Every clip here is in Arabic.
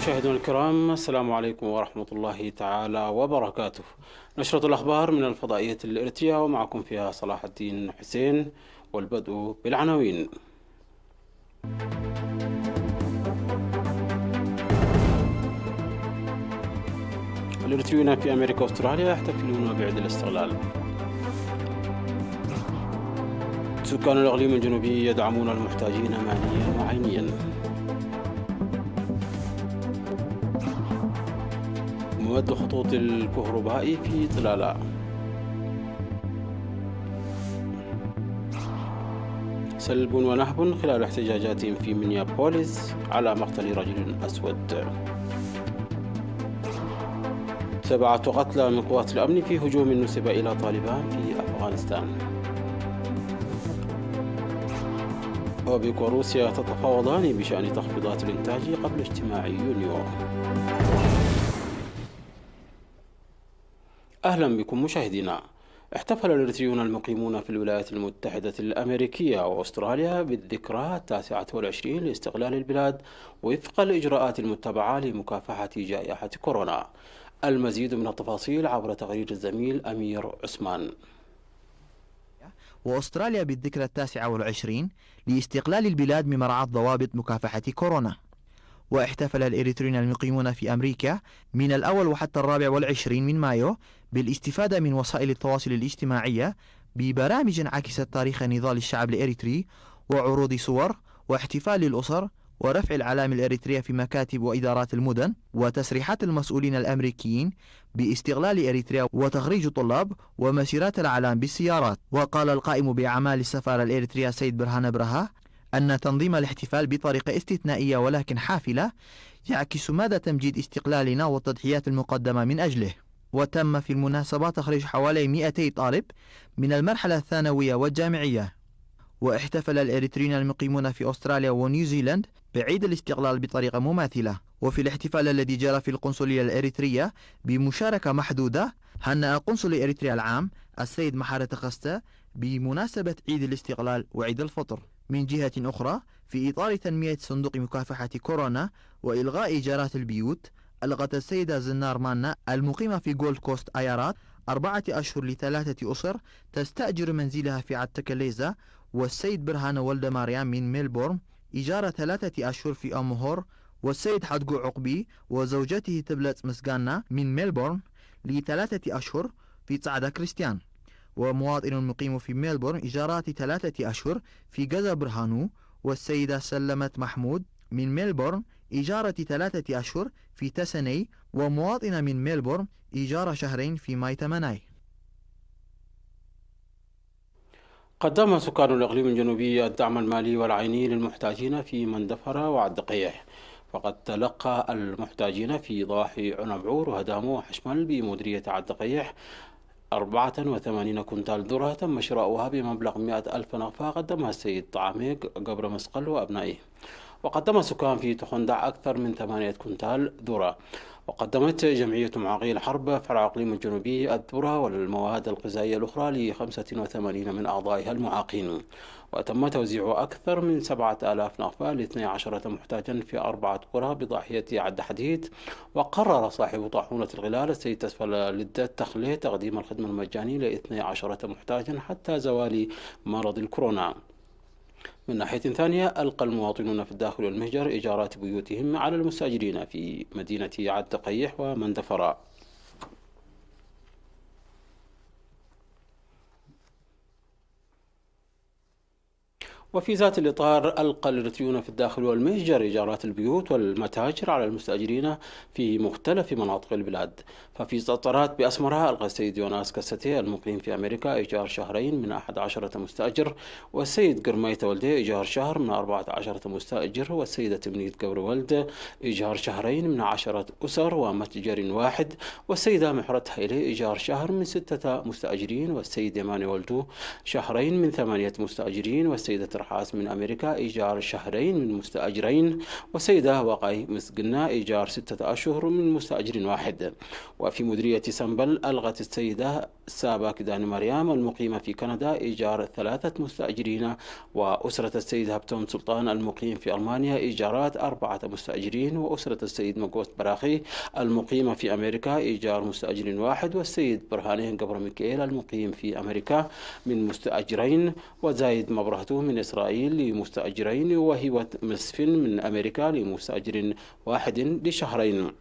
مشاهدينا الكرام، السلام عليكم ورحمة الله تعالى وبركاته. نشرة الأخبار من الفضائية الإرتيا، ومعكم فيها صلاح الدين حسين، والبدء بالعناوين. الإرتريون في أمريكا وأستراليا يحتفلون بعيد الاستقلال. سكان الإقليم الجنوبي يدعمون المحتاجين ماليا وعينيا. مد خطوط الكهرباء في طلالة. سلب ونهب خلال احتجاجات في مينيابوليس على مقتل رجل أسود. 7 قتلى من قوات الأمن في هجوم نسب إلى طالبان في أفغانستان. أوبك وروسيا تتفاوضان بشأن تخفيضات الإنتاج قبل اجتماع يونيو. أهلا بكم مشاهدينا. احتفل الإرتريون المقيمون في الولايات المتحدة الأمريكية وأستراليا بالذكرى 29 لاستقلال البلاد وفق الإجراءات المتبعة لمكافحة جائحة كورونا. المزيد من التفاصيل عبر تقرير الزميل أمير عثمان. وأستراليا بالذكرى 29 لاستقلال البلاد من مراعاة ضوابط مكافحة كورونا. واحتفل الإريتريون المقيمون في أمريكا من الأول وحتى 24 من مايو بالاستفادة من وسائل التواصل الاجتماعية ببرامج عكست تاريخ نضال الشعب الإريتري وعروض صور واحتفال للأسر ورفع العلام الإريترية في مكاتب وإدارات المدن وتسريحات المسؤولين الأمريكيين باستغلال إريتريا وتخريج طلاب ومسيرات العلام بالسيارات. وقال القائم بأعمال السفارة الإريترية سيد برهان برها أن تنظيم الاحتفال بطريقة استثنائية ولكن حافلة يعكس مدى تمجيد استقلالنا والتضحيات المقدمة من أجله. وتم في المناسبة تخريج حوالي 200 طالب من المرحلة الثانوية والجامعية. واحتفل الإريتريين المقيمون في أستراليا ونيوزيلاند بعيد الاستقلال بطريقة مماثلة. وفي الاحتفال الذي جرى في القنصلية الإريترية بمشاركة محدودة، هنأ قنصل إريتريا العام السيد محارة خستا بمناسبة عيد الاستقلال وعيد الفطر. من جهة أخرى، في إطار تنمية صندوق مكافحة كورونا وإلغاء إيجارات البيوت، ألغت السيدة زنار مانا المقيمة في جولد كوست آيارات 4 أشهر ل3 أسر تستأجر منزلها في عتكليزا، والسيد برهان ولد ماريام من ميلبورن إيجار 3 أشهر في أمهور، والسيد حدقو عقبي وزوجته تبلت مسقانا من ميلبورن ل3 أشهر في صعدة كريستيان. ومواطن مقيم في ميلبورن إيجارات 3 أشهر في جزا برهانو، والسيدة سلمت محمود من ميلبورن إيجارة 3 أشهر في تسني، ومواطنة من ميلبورن إيجار شهرين في مايتمناي. قدم سكان الإقليم الجنوبي الدعم المالي والعيني للمحتاجين في مندفرة وعدقيح. فقد تلقى المحتاجين في ضاحي عنبعور وهدامو وحشمل بمديرية عدقيح 84 كنتال ذرة تم شراؤها بمبلغ 100,000 نغفة قدمها السيد طعاميق قبر مسقل وأبنائه. وقدم سكان في تخندع أكثر من 8 كنتال ذرة. وقدمت جمعية معاقيل حرب فرع إقليم الجنوبي الذرة والمواد الغذائية الأخرى ل85 من أعضائها المعاقين. وتم توزيع أكثر من 7,000 نغفة ل12 محتاجا في 4 قرى بضاحية عد حديد. وقرر صاحب طاحونة الغلال السيد تسفل لدة تخليه تقديم الخدمة المجانية ل12 محتاجا حتى زوال مرض الكورونا. من ناحية ثانية، ألقى المواطنون في الداخل والمهجر إيجارات بيوتهم على المستأجرين في مدينة عد قيح ومندفرة. وفي ذات الإطار، ألقى الإريتريون في الداخل والمهجر إيجارات البيوت والمتاجر على المستأجرين في مختلف مناطق البلاد. ففي سطرات بأسمرها ألقى السيد يوناس كستي المقيم في أمريكا إيجار شهرين من 11 مستأجر، والسيد قرميت ولده إيجار شهر من 14 مستأجر، والسيدة تمنيت قبر ولده إيجار شهرين من 10 أسر ومتجر واحد، والسيدة محرت هيلي إيجار شهر من 6 مستأجرين، والسيد يماني ولده شهرين من 8 مستأجرين، والسيدة قرحاس من أمريكا إيجار شهرين من مستأجرين، والسيدة واقعي مسقنا إيجار 6 أشهر من مستأجر واحد. وفي مديرية سنبل ألغت السيدة سابا كدان مريم المقيمة في كندا إيجار 3 مستأجرين، وأسرة السيد هبتون سلطان المقيم في ألمانيا إيجارات 4 مستأجرين، وأسرة السيد مقوست براخي المقيمة في أمريكا إيجار مستأجر واحد، والسيد برهانين قبر ميكائيل المقيم في أمريكا من مستأجرين، وزايد مبرهته من إسرائيل لمستأجرين، وهيوة مسفن من أمريكا لمستأجر واحد لشهرين.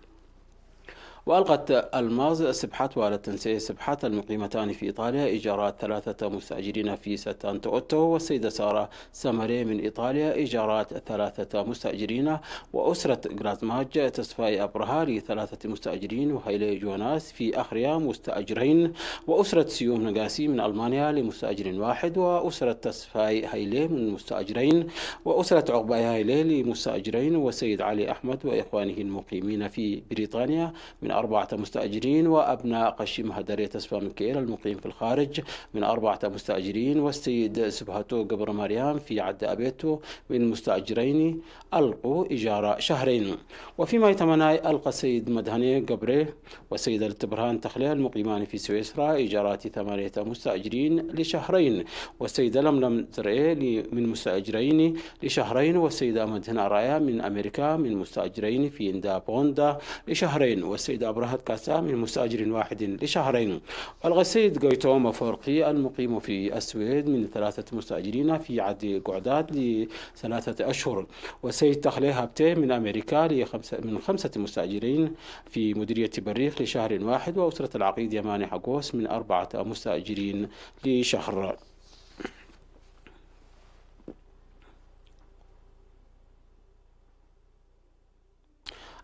وألغت الماز سبحات والتنسي سبحات المقيمتان في إيطاليا إيجارات 3 مستأجرين في ستانتو أوتو، والسيدة سارة سامري من إيطاليا إيجارات 3 مستأجرين، وأسرة غرازماج تصفاي أبرها ل3 مستأجرين، وهيلي جوناس في أخريا مستأجرين، وأسرة سيوم نقاسي من ألمانيا لمستأجر واحد، وأسرة تصفاي هيلي من مستأجرين، وأسرة عقباي هيلي لمستأجرين، والسيد علي أحمد وإخوانه المقيمين في بريطانيا من 4 مستأجرين، وأبناء قشيم هدرية تصفى ميكائيل المقيم في الخارج من 4 مستأجرين، والسيد سبهاتو قبر مريم في عد أبيتو من مستأجرين ألقوا إيجار شهرين. وفيما يتمنى ألقى السيد مدهني قبره والسيدة التبرهان تخليل المقيمان في سويسرا إيجارات 8 مستأجرين لشهرين، والسيدة لملم زرعي من مستأجرين لشهرين، والسيدة مدهن أرايا من أمريكا من مستأجرين في إندا بوندا لشهرين، والسيد أبرهت كاسا من مستأجر واحد لشهرين. ألغى السيد قيتو مفرقي المقيم في السويد من 3 مستأجرين في عد قعداد ل3 أشهر، والسيد تخلي هابتي من أمريكا من 5 مستأجرين في مديرية بريخ لشهر واحد، وأسرة العقيد يماني حقوس من 4 مستأجرين لشهر.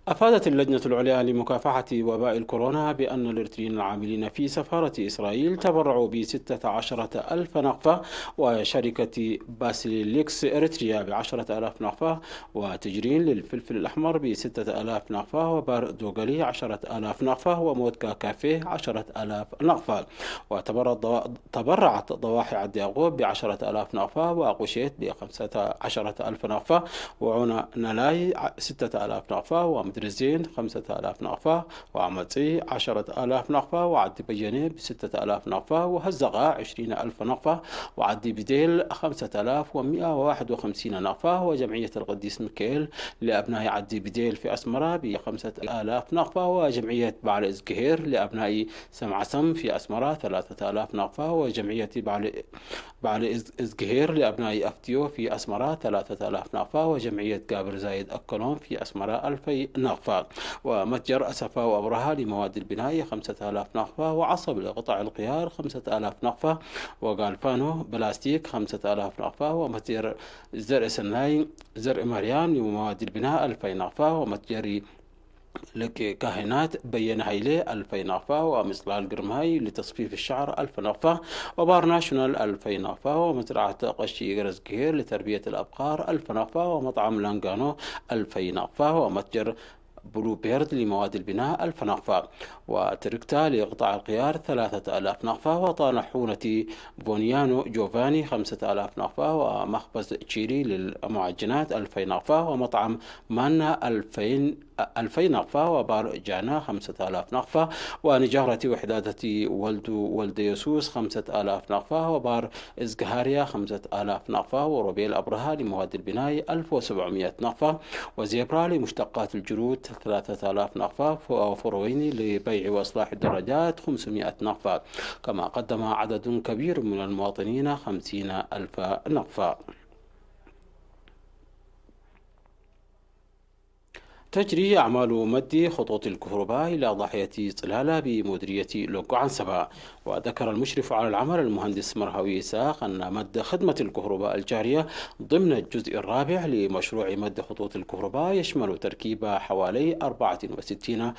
أفادت اللجنة العليا لمكافحة وباء الكورونا بأن الإريتريين العاملين في سفارة إسرائيل تبرعوا ب16,000 نقفة، وشركة باسيليكس إريتريا ب10,000 نقفة، وتجرين للفلفل الأحمر ب6,000 نقفة، وبار دوغلي 10,000 نقفة، ومودكا كافيه 10,000 نقفة. وتبرعت ضواحي عد يعقوب ب10,000 نقفة، وقشيت ب15,000 نقفة، وعنا نلاي 6,000 نقفة، درزين 5,000 نقفة، وعمتي 10,000 نقفة، وعدي بياني ب6,000 نقفة، وهزقة 20,000 نقفة، وعدي بديل 5,151 نقفة، وجمعية القديس ميكائيل لأبناء عدي بديل في أسمرة ب5,000 نقفة، وجمعية بعل إزقهير لأبناء سمعسم في أسمرة 3,000 نقفة، وجمعية بعل إزقهير لأبناء أفتيو في أسمرة 3,000 نقفة، وجمعية قابر زايد أكلون في أسمرة 2,000 نقفة، ومتجر أسفا وأبرها لمواد البناء 5,000 نقفة، وعصب لقطع القيار 5,000 نقفة، وغالفانو بلاستيك 5,000 نقفة، ومتجر زرع سناي زرع مريم لمواد البناء 2,000 نقفة، ومتجر لك كاهنات بين هيلي 2,000 نقفة، ومصلال قرمهاي لتصفيف الشعر 1,000 نقفة، وبار ناشونال 2,000 نقفة، ومزرعة قشي غرزقهير لتربية الأبقار 1,000 نقفة، ومطعم لانغانو 2,000 نقفة، ومتجر بلو بيرد لمواد البناء 1,000 نقفة، وتركتا لقطع القيار 3,000 نقفة، وطانحونة بونيانو جوفاني 5,000 نقفة، ومخبز تشيري للمعجنات 2,000 نقفة، ومطعم مانا 2,000 نقفة، وبار جانا 5,000 نقفة، ونجارة وحدادة ولد يسوس 5,000 نقفة، وبار إزقهاريا 5,000 نقفة، وروبيل أبرها لمواد البناء 1,700 نقفة، وزيبرا لمشتقات الجلود 3,000 نقفة، وفرويني لبيع وإصلاح الدراجات 500 نقفة، كما قدم عدد كبير من المواطنين 50,000 نقفة. تجري أعمال مد خطوط الكهرباء إلى ضاحية صلالة بمديرية لوكو عنسبة. وذكر المشرف على العمل المهندس مرهوي إساق أن مد خدمة الكهرباء الجارية ضمن الجزء الرابع لمشروع مد خطوط الكهرباء يشمل تركيب حوالي 64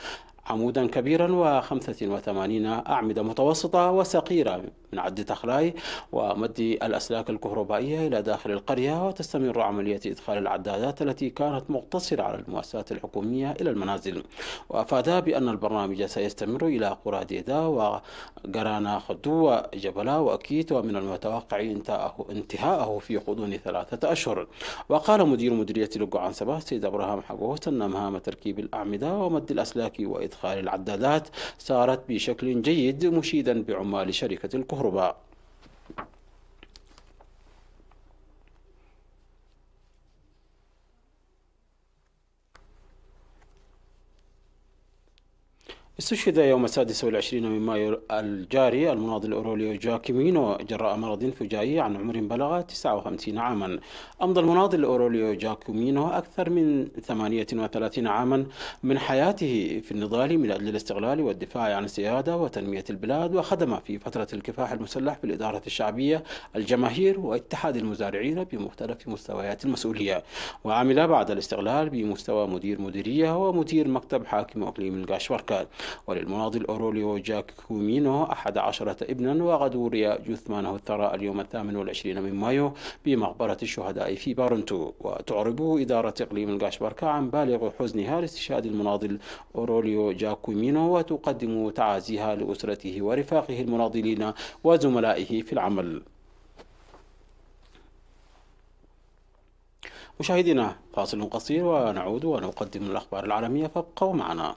عمودا كبيرا و85 أعمدة متوسطة وصغيرة من عدة أخلاي ومد الأسلاك الكهربائية إلى داخل القرية. وتستمر عملية إدخال العدادات التي كانت مقتصرة على المؤسسات الحكومية إلى المنازل. وأفاد بأن البرنامج سيستمر إلى قرى ديدا وقرانا خدو وجبلا وأكيت، ومن المتوقع انتهاءه في غضون 3 أشهر. وقال مدير مديرية لقعان سبا السيد إبراهيم حقوت أن مهام تركيب الأعمدة ومد الأسلاك وإدخال العدادات سارت بشكل جيد، مشيدا بعمال شركة الكهرباء. استشهد يوم 26 من مايو الجاري المناضل أوروليو جاكيمينو جراء مرض فجائي عن عمر بلغ 59 عاما. أمضى المناضل أوروليو جاكيمينو أكثر من 38 عاما من حياته في النضال من أجل الاستقلال والدفاع عن السيادة وتنمية البلاد، وخدم في فترة الكفاح المسلح في الإدارة الشعبية، الجماهير، واتحاد المزارعين بمختلف مستويات المسؤولية. وعمل بعد الاستقلال بمستوى مدير مديرية ومدير مكتب حاكم إقليم القاشبركات. وللمناضل أوروليو جاكيمينو 11 ابنا، وقد وري جثمانه الثراء اليوم 28 من مايو بمقبرة الشهداء في بارنتو. وتعرب إدارة إقليم القاشبركة عن بالغ حزنها لاستشهاد المناضل أوروليو جاكيمينو، وتقدم تعازيها لأسرته ورفاقه المناضلين وزملائه في العمل. مشاهدينا، فاصل قصير ونعود ونقدم الأخبار العالمية، فابقوا معنا.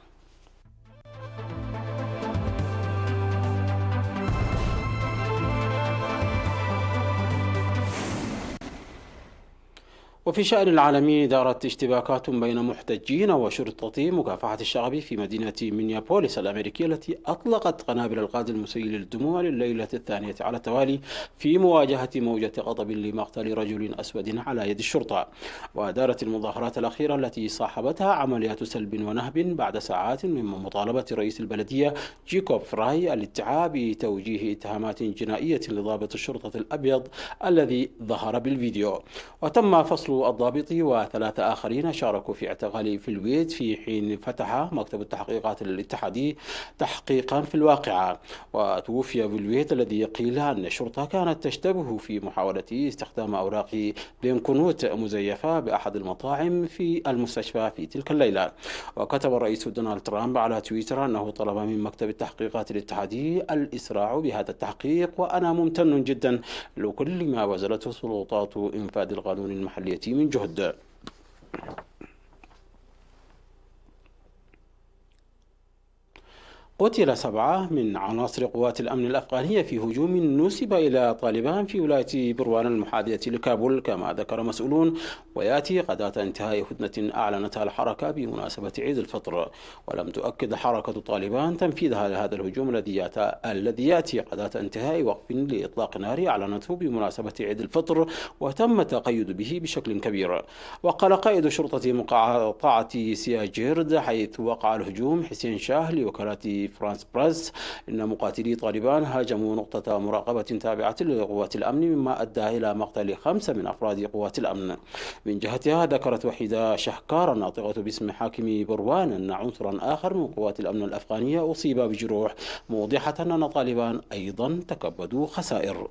وفي شأن العالمي، دارت اشتباكات بين محتجين وشرطة مكافحة الشغب في مدينة مينيابوليس الأمريكية، التي أطلقت قنابل الغاز المسيل للدموع لليلة الثانية على التوالي في مواجهة موجة غضب لمقتل رجل أسود على يد الشرطة. ودارت المظاهرات الأخيرة التي صاحبتها عمليات سلب ونهب بعد ساعات من مطالبة رئيس البلدية جيكوب فراي الادعاء بتوجيه اتهامات جنائية لضابط الشرطة الأبيض الذي ظهر بالفيديو. وتم فصل الضابط و3 آخرين شاركوا في اعتقال فلويد في حين فتح مكتب التحقيقات الاتحادي تحقيقا في الواقعة. وتوفي فلويد الذي قيل أن الشرطة كانت تشتبه في محاولة استخدام أوراق بنكنوت مزيفة بأحد المطاعم في المستشفى في تلك الليلة. وكتب الرئيس دونالد ترامب على تويتر أنه طلب من مكتب التحقيقات الاتحادي الإسراع بهذا التحقيق، وأنا ممتن جدا لكل ما بذلته سلطات إنفاذ القانون المحلية من جهد. قتل 7 من عناصر قوات الأمن الأفغانية في هجوم نسب إلى طالبان في ولاية بروان المحاذية لكابول، كما ذكر مسؤولون، ويأتي غداة انتهاء هدنة أعلنتها الحركة بمناسبة عيد الفطر. ولم تؤكد حركة طالبان تنفيذها لهذا الهجوم الذي يأتي غداة انتهاء وقف لإطلاق نار أعلنته بمناسبة عيد الفطر، وتم التقيد به بشكل كبير. وقال قائد شرطة مقاطعة سياجيرد حيث وقع الهجوم حسين شاه لوكالة فرانس بريس إن مقاتلي طالبان هاجموا نقطة مراقبة تابعة لقوات الأمن، مما أدى إلى مقتل 5 من أفراد قوات الأمن. من جهتها ذكرت وحيدة شهكار الناطقة باسم حاكم بروان أن عنصرا آخر من قوات الأمن الأفغانية أصيب بجروح، موضحة أن طالبان أيضا تكبدوا خسائر.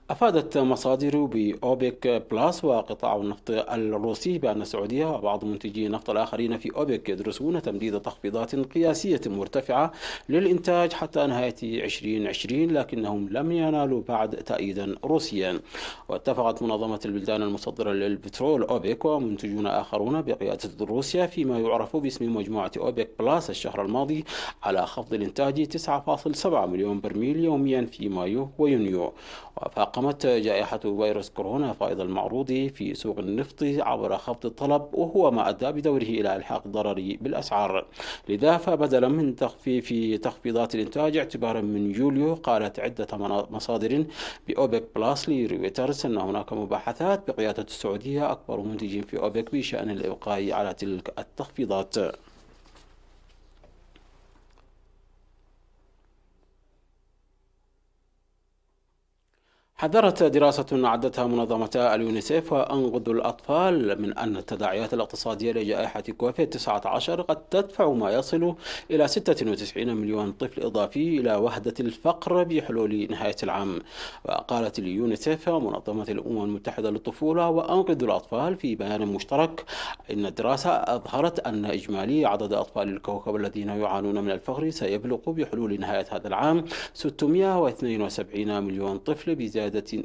أفادت مصادر بأوبك بلاس وقطاع النفط الروسي بأن السعودية وبعض منتجي النفط الآخرين في أوبك يدرسون تمديد تخفيضات قياسية مرتفعة للإنتاج حتى نهاية 2020، لكنهم لم ينالوا بعد تأييدا روسيا. واتفقت منظمة البلدان المصدرة للبترول أوبك ومنتجون آخرون بقيادة روسيا فيما يعرف باسم مجموعة أوبك بلاس الشهر الماضي على خفض الإنتاج 9.7 مليون برميل يوميا في مايو ويونيو. وفاقمت جائحة فيروس كورونا فائض المعروض في سوق النفط عبر خفض الطلب، وهو ما أدى بدوره إلى إلحاق الضرر بالأسعار. لذا فبدلا من تخفيف تخفيضات الإنتاج اعتبارا من يوليو، قالت عدة مصادر بأوبك بلاس لرويترز أن هناك مباحثات بقيادة السعودية أكبر منتج في أوبك بشأن الإبقاء على تلك التخفيضات. حذرت دراسة أعدتها منظمتا اليونيسيف وأنقذ الأطفال من أن التداعيات الاقتصادية لجائحة كوفيد-19 قد تدفع ما يصل إلى 96 مليون طفل إضافي إلى وهدة الفقر بحلول نهاية العام. وقالت اليونيسيف منظمة الأمم المتحدة للطفولة وأنقذ الأطفال في بيان مشترك إن الدراسة أظهرت أن إجمالي عدد أطفال الكوكب الذين يعانون من الفقر سيبلغ بحلول نهاية هذا العام 672 مليون طفل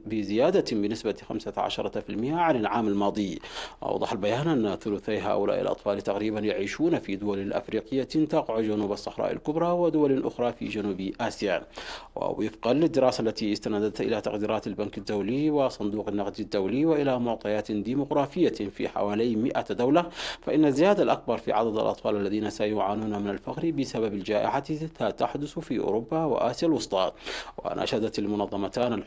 بزيادة بنسبة 15% عن العام الماضي. أوضح البيان أن ثلثي هؤلاء الأطفال تقريبا يعيشون في دول أفريقية تقع جنوب الصحراء الكبرى ودول أخرى في جنوب آسيا. ووفقا للدراسة التي استندت إلى تقديرات البنك الدولي وصندوق النقد الدولي وإلى معطيات ديموغرافية في حوالي 100 دولة، فإن الزيادة الأكبر في عدد الأطفال الذين سيعانون من الفقر بسبب الجائحة تحدث في أوروبا وآسيا الوسطى. وناشدت المنظمتان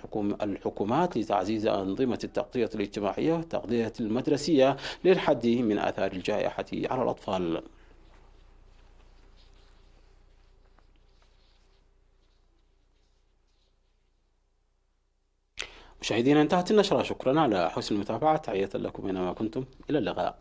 الحكومات لتعزيز أنظمة التغطية الاجتماعية والتغذية المدرسية للحد من آثار الجائحة على الأطفال. مشاهدينا، انتهت النشرة. شكرا على حسن المتابعة. تحية لكم أينما كنتم. إلى اللقاء.